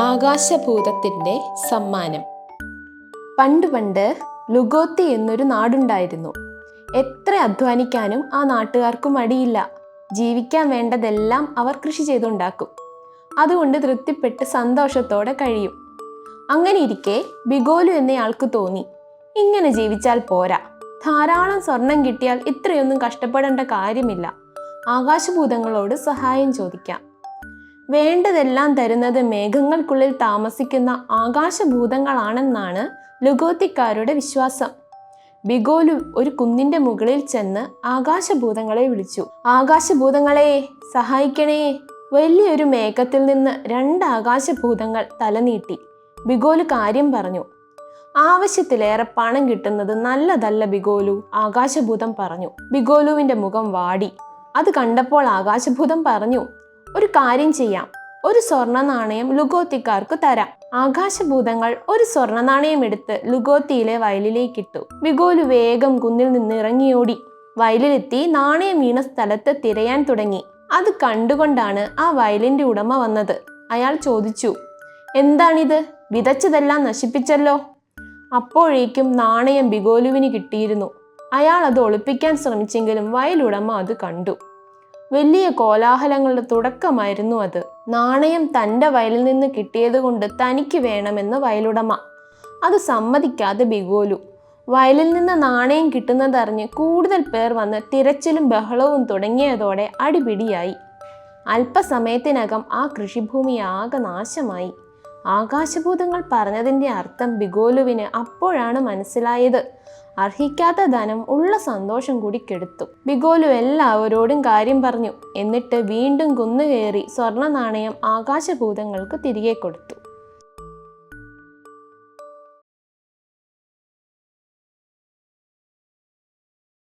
ആകാശഭൂതത്തിൻ്റെ സമ്മാനം. പണ്ട് പണ്ട് ലുഗോത്തി എന്നൊരു നാടുണ്ടായിരുന്നു. എത്ര അധ്വാനിക്കാനും ആ നാട്ടുകാർക്ക് മടിയില്ല. ജീവിക്കാൻ വേണ്ടതെല്ലാം അവർ കൃഷി ചെയ്തുണ്ടാക്കും. അതുകൊണ്ട് തൃപ്തിപ്പെട്ട് സന്തോഷത്തോടെ കഴിയും. അങ്ങനെ ഇരിക്കെ ബിഗോലു എന്നയാൾക്ക് തോന്നി, ഇങ്ങനെ ജീവിച്ചാൽ പോരാ, ധാരാളം സ്വർണം കിട്ടിയാൽ ഇത്രയൊന്നും കഷ്ടപ്പെടേണ്ട കാര്യമില്ല. ആകാശഭൂതങ്ങളോട് സഹായം ചോദിക്കാം. വേണ്ടതെല്ലാം തരുന്നത് മേഘങ്ങൾക്കുള്ളിൽ താമസിക്കുന്ന ആകാശഭൂതങ്ങളാണെന്നാണ് ലുഗോത്തിക്കാരുടെ വിശ്വാസം. ബിഗോലു ഒരു കുന്നിന്റെ മുകളിൽ ചെന്ന് ആകാശഭൂതങ്ങളെ വിളിച്ചു. ആകാശഭൂതങ്ങളെ സഹായിക്കണേ. വലിയൊരു മേഘത്തിൽ നിന്ന് 2 ആകാശഭൂതങ്ങൾ തലനീട്ടി. ബിഗോലു കാര്യം പറഞ്ഞു. ആവശ്യത്തിലേറെ പണം കിട്ടുന്നത് നല്ലതല്ല ബിഗോലു, ആകാശഭൂതം പറഞ്ഞു. ബിഗോലുവിന്റെ മുഖം വാടി. അത് കണ്ടപ്പോൾ ആകാശഭൂതം പറഞ്ഞു, ഒരു കാര്യം ചെയ്യാം, ഒരു സ്വർണ്ണ നാണയം ലുഗോത്തിക്കാർക്ക് തരാം. ആകാശഭൂതങ്ങൾ ഒരു സ്വർണ്ണ നാണയം എടുത്ത് ലുഗോത്തിയിലെ വയലിലേക്കിട്ടു. ബിഗോലു വേഗം കുന്നിൽ നിന്ന് ഇറങ്ങിയോടി. വയലിലെത്തി നാണയം വീണ സ്ഥലത്ത് തിരയാൻ തുടങ്ങി. അത് കണ്ടുകൊണ്ടാണ് ആ വയലിന്റെ ഉടമ വന്നത്. അയാൾ ചോദിച്ചു, എന്താണിത്? വിതച്ചതെല്ലാം നശിപ്പിച്ചല്ലോ. അപ്പോഴേക്കും നാണയം ബിഗോലുവിന് കിട്ടിയിരുന്നു. അയാൾ അത് ഒളിപ്പിക്കാൻ ശ്രമിച്ചെങ്കിലും വയലുടമ അത് കണ്ടു. വലിയ കോലാഹലങ്ങളുടെ തുടക്കമായിരുന്നു അത്. നാണയം തൻ്റെ വയലിൽ നിന്ന് കിട്ടിയത് കൊണ്ട് തനിക്ക് വേണമെന്ന് വയലുടമ. അത് സമ്മതിക്കാതെ ബിഗോലു. വയലിൽ നിന്ന് നാണയം കിട്ടുന്നതറിഞ്ഞ് കൂടുതൽ പേർ വന്ന് തിരച്ചിലും ബഹളവും തുടങ്ങിയതോടെ അടിപിടിയായി. അല്പസമയത്തിനകം ആ കൃഷിഭൂമി ആകെ നാശമായി. ആകാശഭൂതങ്ങൾ പറഞ്ഞതിൻ്റെ അർത്ഥം ബിഗോലുവിന് അപ്പോഴാണ് മനസ്സിലായത്. അർഹിക്കാത്ത ധനം ഉള്ള സന്തോഷം കൂടി കെടുത്തു. ബിഗോലു എല്ലാവരോടും കാര്യം പറഞ്ഞു. എന്നിട്ട് വീണ്ടും കുന്നുകയറി സ്വർണ്ണ നാണയം ആകാശഭൂതങ്ങൾക്ക് തിരികെ കൊടുത്തു.